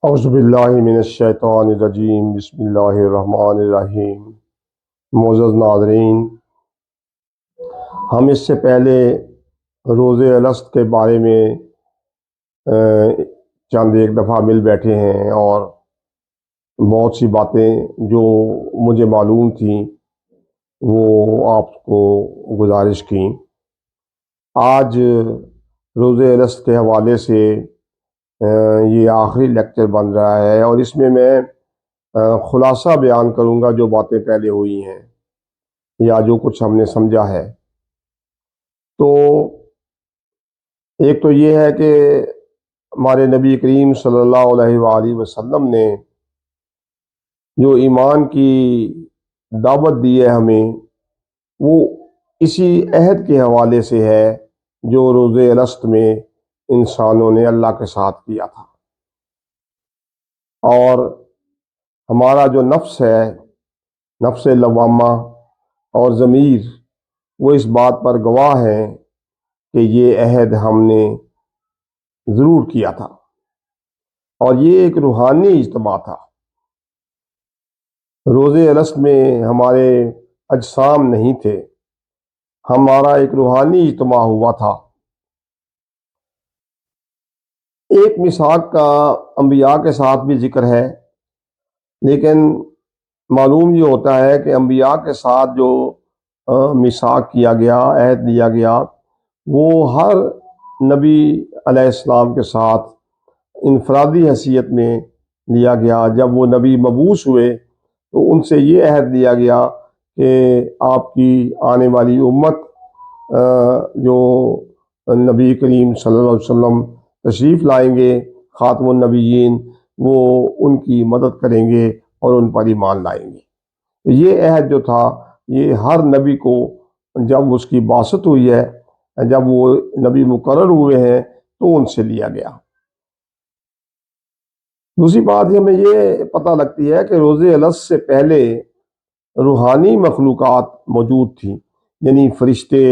اعوذ باللہ من الشیطان الرجیم، بسم اللہ الرحمن الرحیم۔ معزز ناظرین، ہم اس سے پہلے روز الست کے بارے میں چند ایک دفعہ مل بیٹھے ہیں اور بہت سی باتیں جو مجھے معلوم تھیں وہ آپ کو گزارش کی۔ آج روز الست کے حوالے سے یہ آخری لیکچر بن رہا ہے اور اس میں خلاصہ بیان کروں گا جو باتیں پہلے ہوئی ہیں یا جو کچھ ہم نے سمجھا ہے۔ تو ایک تو یہ ہے کہ ہمارے نبی کریم صلی اللہ علیہ وآلہ وسلم نے جو ایمان کی دعوت دی ہے ہمیں، وہ اسی عہد کے حوالے سے ہے جو روز الست میں انسانوں نے اللہ کے ساتھ کیا تھا، اور ہمارا جو نفس ہے، نفس لوامہ اور ضمیر، وہ اس بات پر گواہ ہیں کہ یہ عہد ہم نے ضرور کیا تھا، اور یہ ایک روحانی اجتماع تھا۔ روز الست میں ہمارے اجسام نہیں تھے، ہمارا ایک روحانی اجتماع ہوا تھا۔ ایک میثاق کا انبیاء کے ساتھ بھی ذکر ہے، لیکن معلوم یہ ہوتا ہے کہ انبیاء کے ساتھ جو میثاق کیا گیا، عہد لیا گیا، وہ ہر نبی علیہ السلام کے ساتھ انفرادی حیثیت میں لیا گیا۔ جب وہ نبی مبعوث ہوئے تو ان سے یہ عہد لیا گیا کہ آپ کی آنے والی امت جو نبی کریم صلی اللہ علیہ وسلم تشریف لائیں گے، خاتم النبیین، وہ ان کی مدد کریں گے اور ان پر ایمان لائیں گے۔ یہ عہد جو تھا، یہ ہر نبی کو جب اس کی بعثت ہوئی ہے، جب وہ نبی مقرر ہوئے ہیں، تو ان سے لیا گیا۔ دوسری بات ہمیں یہ پتہ لگتی ہے کہ روز الست سے پہلے روحانی مخلوقات موجود تھیں، یعنی فرشتے،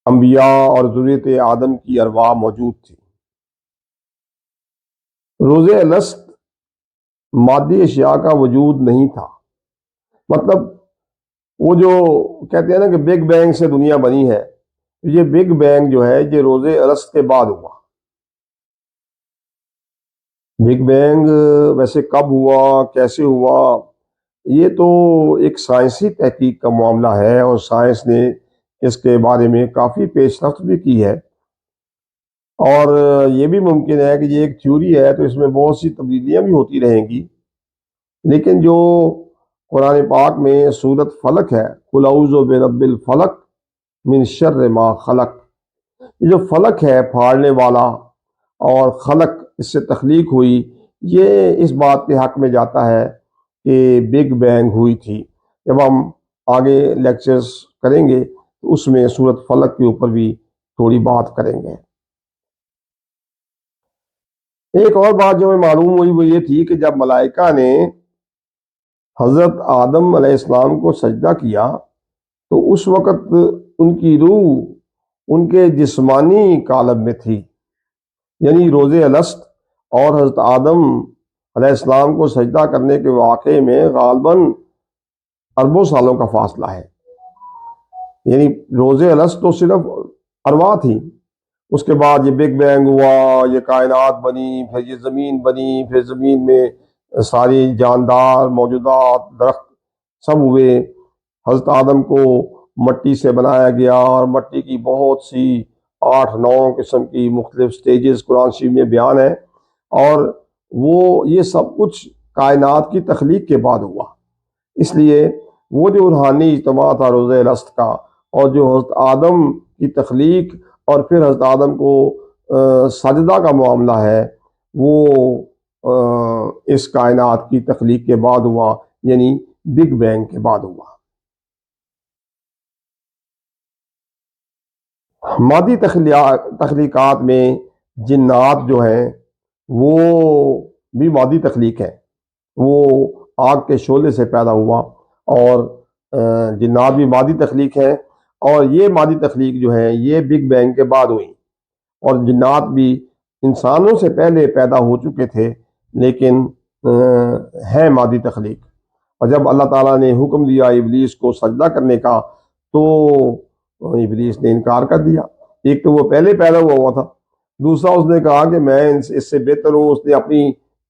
انبیاء اور ذریت آدم کی ارواح موجود تھی۔ روز الست مادی اشیاء کا وجود نہیں تھا، مطلب وہ جو کہتے ہیں نا کہ بگ بینگ سے دنیا بنی ہے، یہ بگ بینگ جو ہے یہ روز الست کے بعد ہوا۔ بگ بینگ ویسے کب ہوا، کیسے ہوا، یہ تو ایک سائنسی تحقیق کا معاملہ ہے، اور سائنس نے اس کے بارے میں کافی پیش رفت بھی کی ہے، اور یہ بھی ممکن ہے کہ یہ ایک تھیوری ہے تو اس میں بہت سی تبدیلیاں بھی ہوتی رہیں گی، لیکن جو قرآن پاک میں سورۃ فلق ہے، قل اعوذ برب الفلق من شر ما خلق، یہ جو فلق ہے پھاڑنے والا، اور خلق اس سے تخلیق ہوئی، یہ اس بات کے حق میں جاتا ہے کہ بگ بینگ ہوئی تھی۔ جب ہم آگے لیکچرز کریں گے تو اس میں سورۃ فلق کے اوپر بھی تھوڑی بات کریں گے۔ ایک اور بات جو ہمیں معلوم ہوئی وہ یہ تھی کہ جب ملائکہ نے حضرت آدم علیہ السلام کو سجدہ کیا تو اس وقت ان کی روح ان کے جسمانی عالم میں تھی، یعنی روز الست اور حضرت آدم علیہ السلام کو سجدہ کرنے کے واقعے میں غالباً اربوں سالوں کا فاصلہ ہے۔ یعنی روز الست تو صرف ارواح تھی، اس کے بعد یہ بگ بینگ ہوا، یہ کائنات بنی، پھر یہ زمین بنی، پھر زمین میں ساری جاندار موجودات، درخت سب ہوئے۔ حضرت آدم کو مٹی سے بنایا گیا، اور مٹی کی بہت سی 8-9 قسم کی مختلف سٹیجز قرآن شریف میں بیان ہے، اور وہ یہ سب کچھ کائنات کی تخلیق کے بعد ہوا۔ اس لیے وہ جو روحانی اجتماع تھا روز الست کا، اور جو حضرت آدم کی تخلیق اور پھر حضرت آدم کو سجدہ کا معاملہ ہے، وہ اس کائنات کی تخلیق کے بعد ہوا، یعنی بگ بینگ کے بعد ہوا۔ مادی تخلیقات میں جنات جو ہیں وہ بھی مادی تخلیق ہے، وہ آگ کے شعلے سے پیدا ہوا، اور جنات بھی مادی تخلیق ہے، اور یہ مادی تخلیق جو ہے یہ بگ بینگ کے بعد ہوئی، اور جنات بھی انسانوں سے پہلے پیدا ہو چکے تھے، لیکن ہے مادی تخلیق۔ اور جب اللہ تعالیٰ نے حکم دیا ابلیس کو سجدہ کرنے کا تو ابلیس نے انکار کر دیا۔ ایک تو وہ پہلے پیدا ہوا تھا، دوسرا اس نے کہا کہ میں اس سے بہتر ہوں۔ اس نے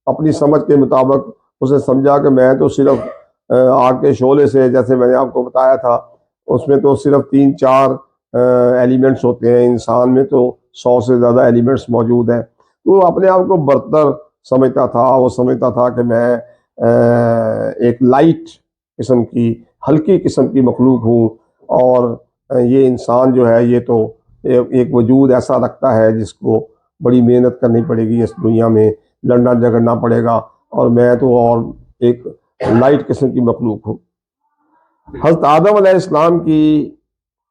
اپنی سمجھ کے مطابق اسے سمجھا کہ میں تو صرف آگ کے شعلے سے، جیسے میں نے آپ کو بتایا تھا، اس میں تو صرف 3-4 ایلیمنٹس ہوتے ہیں، انسان میں تو 100 سے زیادہ ایلیمنٹس موجود ہیں۔ تو وہ اپنے آپ کو برتر سمجھتا تھا، وہ سمجھتا تھا کہ میں ایک لائٹ قسم کی، ہلکی قسم کی مخلوق ہوں، اور یہ انسان جو ہے یہ تو ایک وجود ایسا رکھتا ہے جس کو بڑی محنت کرنی پڑے گی، اس دنیا میں لڑنا جھگڑنا پڑے گا، اور میں تو اور ایک لائٹ قسم کی مخلوق ہوں۔ حضرت آدم علیہ السلام کی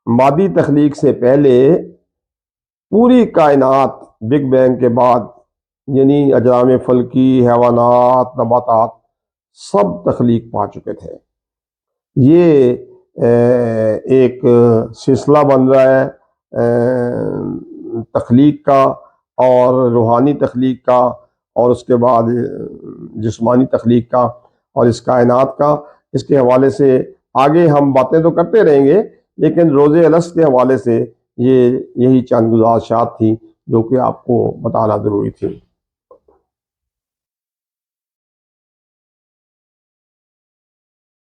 مادی تخلیق سے پہلے پوری کائنات بگ بینگ کے بعد، یعنی اجرام فلکی، حیوانات، نباتات، سب تخلیق پا چکے تھے۔ یہ ایک سلسلہ بن رہا ہے تخلیق کا، اور روحانی تخلیق کا، اور اس کے بعد جسمانی تخلیق کا، اور اس کائنات کا۔ اس کے حوالے سے آگے ہم باتیں تو کرتے رہیں گے، لیکن روز الست کے حوالے سے یہی چند گزارشات تھیں جو کہ آپ کو بتانا ضروری تھی۔